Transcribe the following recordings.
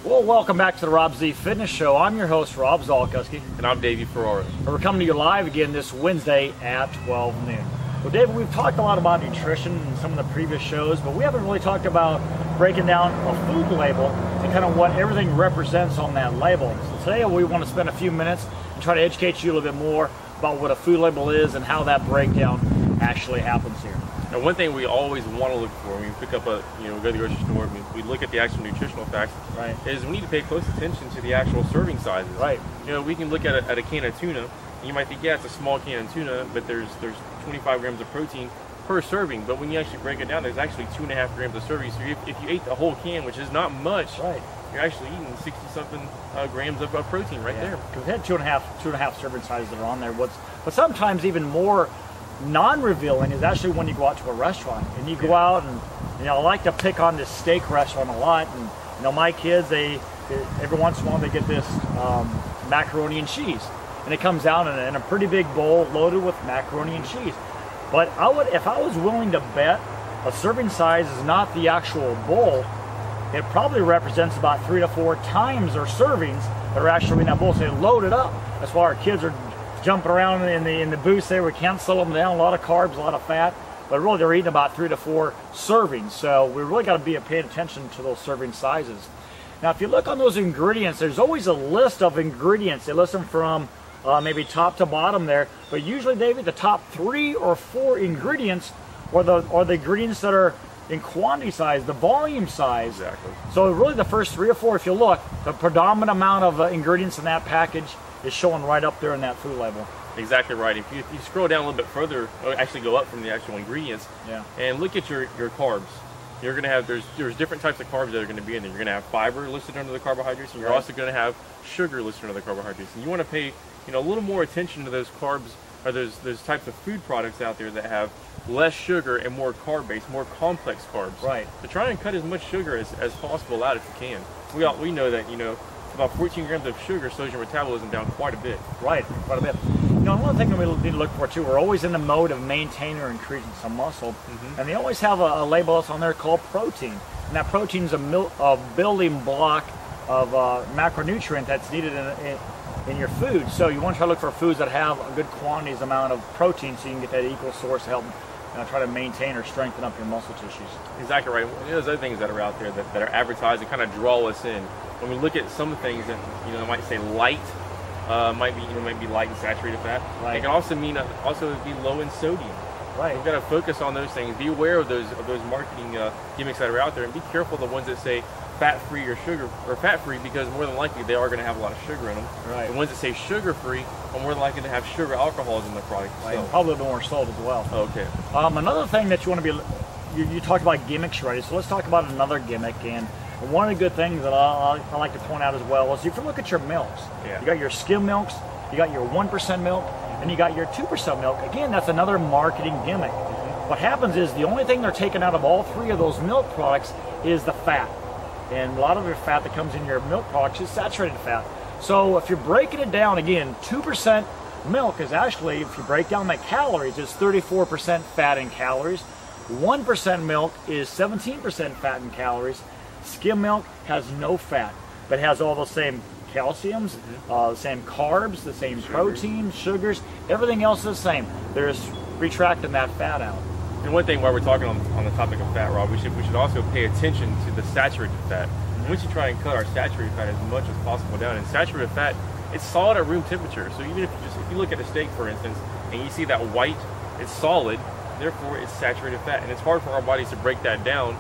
Well, welcome back to the RobZFitness Show. I'm your host, Rob Zulkoski. And I'm Davey Ferrara. And we're coming to you live again this Wednesday at 12 noon. Well, David, we've talked a lot about nutrition in some of the previous shows, but we haven't really talked about breaking down a food label and kind of what everything represents on that label. So today we want to spend a few minutes and try to educate you a little bit more about what a food label is and how that breakdown actually happens here. Now, one thing we always want to look for when we pick up a, we go to the grocery store, we look at the actual nutritional facts, right, is we need to pay close attention to the actual serving sizes. Right. We can look at a can of tuna, and you might think, yeah, it's a small can of tuna, but there's 25 grams of protein per serving. But when you actually break it down, there's actually 2.5 grams of serving. So if you ate the whole can, which is not much, right, you're actually eating 60-something grams of protein right there. Because we had two and a half serving sizes that are on there. But sometimes even more non-revealing is actually when you go out to a restaurant and you go out and, I like to pick on this steak restaurant a lot, and my kids, they every once in a while they get this macaroni and cheese, and it comes out in a pretty big bowl loaded with macaroni and cheese. But if I was willing to bet a serving size is not the actual bowl, it probably represents about 3 to 4 times their servings that are actually in that bowl. So they load it up. That's why our kids are jumping around in the booths there. We can't slow them down. A lot of carbs, a lot of fat, but really they're eating about 3 to 4 servings. So we really got to be paying attention to those serving sizes. Now, if you look on those ingredients, there's always a list of ingredients. They list them from maybe top to bottom there, but usually, David, the top 3 or 4 ingredients are the ingredients that are in quantity size, the volume size. Exactly. So really the first 3 or 4, if you look, the predominant amount of ingredients in that package is showing right up there in that food label. Exactly right. If you scroll down a little bit further, or actually go up from the actual ingredients, and look at your carbs, you're going to have, there's different types of carbs that are going to be in there. You're going to have fiber listed under the carbohydrates, and you're also going to have sugar listed under the carbohydrates. And you want to pay a little more attention to those carbs, or those types of food products out there that have less sugar and more carb-based, more complex carbs. Right. So try and cut as much sugar as possible out if you can. We know that about 14 grams of sugar slows your metabolism down quite a bit. Right, quite a bit. Another thing that we need to look for too, we're always in the mode of maintaining or increasing some muscle, and they always have a label that's on there called protein, and that protein is a building block of macronutrient that's needed in your food. So you want to try to look for foods that have a good quantities amount of protein, so you can get that equal source to help try to maintain or strengthen up your muscle tissues. Exactly right. There's other things that are out there that are advertised and kind of draw us in. When we look at some things that might say light, might be light and saturated fat. Right. It can also mean be low in sodium. Right. We've got to focus on those things. Be aware of those marketing gimmicks that are out there, and be careful of the ones that say fat-free or fat-free, because more than likely they are going to have a lot of sugar in them. Right. The ones that say sugar-free are more likely to have sugar alcohols in their product. Right. And probably a bit more salt as well. Okay. Another thing that you want to be, you talked about gimmicks already, so let's talk about another gimmick. And one of the good things that I like to point out as well is if you look at your milks, you got your skim milks, you got your 1% milk, and you got your 2% milk. Again, that's another marketing gimmick. What happens is the only thing they're taking out of all 3 of those milk products is the fat. And a lot of the fat that comes in your milk products is saturated fat. So if you're breaking it down, again, 2% milk is actually, if you break down the calories, it's 34% fat in calories. 1% milk is 17% fat in calories. Skim milk has no fat, but has all the same calciums, the same carbs, the same protein, sugars, everything else is the same. They're just retracting that fat out. And one thing while we're talking on the topic of fat, Rob, we should also pay attention to the saturated fat. We should try and cut our saturated fat as much as possible down. And saturated fat, it's solid at room temperature. So even if you look at a steak, for instance, and you see that white, it's solid, therefore it's saturated fat. And it's hard for our bodies to break that down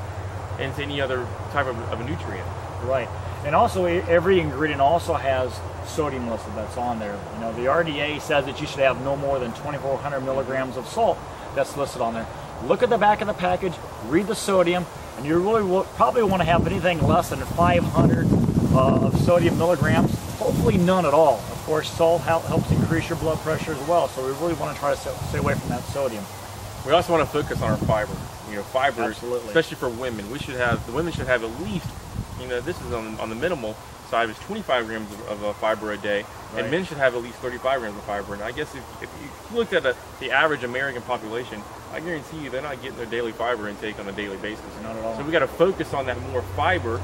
into any other type of a nutrient. Right. And also every ingredient also has sodium listed that's on there. The RDA says that you should have no more than 2,400 milligrams of salt that's listed on there. Look at the back of the package, read the sodium, and you really will probably want to have anything less than 500 of sodium milligrams, hopefully none at all. Of course, salt helps increase your blood pressure as well, so we really want to try to stay away from that sodium. We also want to focus on our fiber. Fibers, absolutely, especially for women. The women should have at least, this is on the minimal side, is 25 grams of fiber a day, and men should have at least 35 grams of fiber. And I guess if you looked at the average American population, I guarantee you they're not getting their daily fiber intake on a daily basis. Not at all. So we got to focus on that more fiber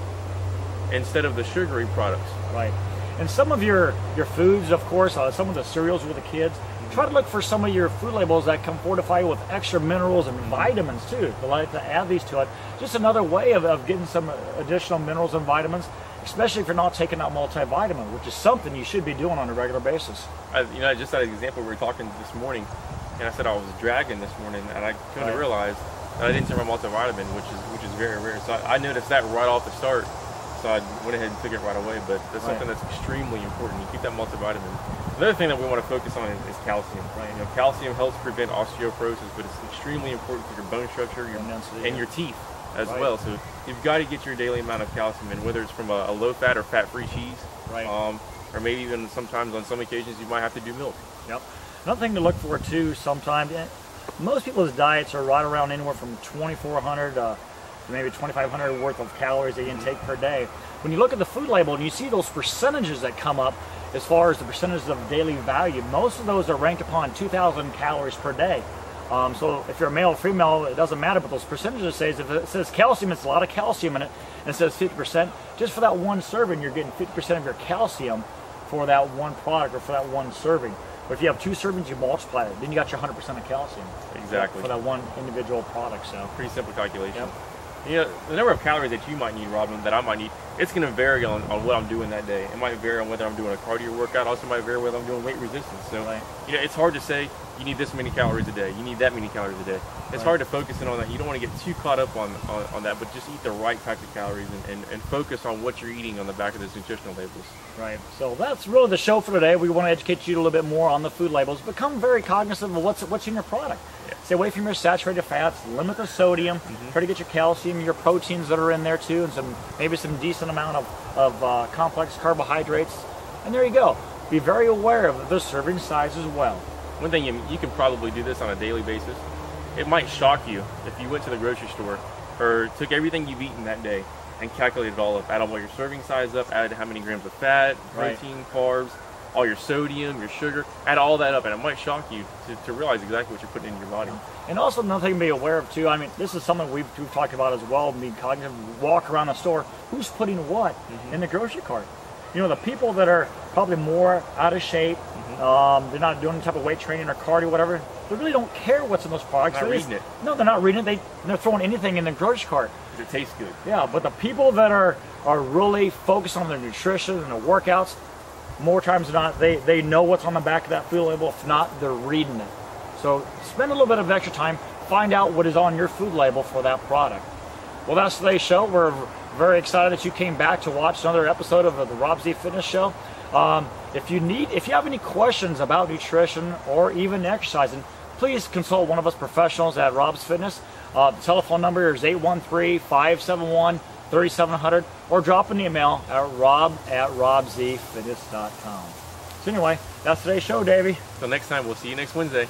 instead of the sugary products. Right. And some of your foods, of course, some of the cereals with the kids, try to look for some of your food labels that come fortified with extra minerals and vitamins too. They like to add these to it. Just another way of getting some additional minerals and vitamins, especially if you're not taking out multivitamin, which is something you should be doing on a regular basis. You know, just that example, we were talking this morning, and I said I was dragging this morning, and I couldn't have realized that I didn't take my multivitamin, which is very rare. So I noticed that right off the start. So I went ahead and took it right away, but that's something that's extremely important. You keep that multivitamin. Another thing that we want to focus on is calcium. Right? You know, calcium helps prevent osteoporosis, but it's extremely important for your bone structure and your teeth as well. So you've got to get your daily amount of calcium in, whether it's from a low-fat or fat-free cheese, or maybe even sometimes on some occasions you might have to do milk. Yep. Another thing to look for too, sometimes most people's diets are right around anywhere from 2,400 to maybe 2,500 worth of calories they intake per day. When you look at the food label and you see those percentages that come up as far as the percentages of daily value, most of those are ranked upon 2,000 calories per day. So if you're a male or female, it doesn't matter, but those percentages say, if it says calcium, it's a lot of calcium in it, and it says 50%, just for that one serving, you're getting 50% of your calcium for that one product or for that one serving. But if you have 2 servings, you multiply it, then you got your 100% of calcium. Exactly. For that one individual product. So pretty simple calculation. Yep. You know, the number of calories that you might need, Robin, that I might need, it's going to vary on what I'm doing that day. It might vary on whether I'm doing a cardio workout. Also might vary whether I'm doing weight resistance. So, you know, it's hard to say you need this many calories a day. You need that many calories a day. It's hard to focus in on that. You don't want to get too caught up on that, but just eat the right type of calories and focus on what you're eating on the back of those nutritional labels. Right. So that's really the show for today. We want to educate you a little bit more on the food labels. Become very cognizant of what's in your product. Stay away from your saturated fats, limit the sodium, try to get your calcium, your proteins that are in there too, and maybe some decent amount of complex carbohydrates. And there you go. Be very aware of the serving size as well. One thing, you can probably do this on a daily basis. It might shock you if you went to the grocery store or took everything you've eaten that day and calculated it all up, add all your serving size up, add how many grams of fat, protein, carbs, all your sodium, your sugar, add all that up, and it might shock you to realize exactly what you're putting into your body. And also another thing to be aware of too, I mean, this is something we've talked about as well, being cognizant, walk around the store, who's putting what in the grocery cart. You know, the people that are probably more out of shape, they're not doing any type of weight training or cardio, whatever, they really don't care what's in those products. They're not reading it. No, they're not reading it. They're throwing anything in the grocery cart. It tastes good. Yeah, but the people that are really focused on their nutrition and their workouts, more times than not, they know what's on the back of that food label. If not, they're reading it. So spend a little bit of extra time, find out what is on your food label for that product. Well, that's today's show. We're very excited that you came back to watch another episode of the RobZFitness show. If you have any questions about nutrition or even exercising, please consult one of us professionals at Rob's The telephone number is 813-571-3700, or drop an email at rob@robzfitness.com. So anyway, that's today's show, Davey. Till next time, we'll see you next Wednesday.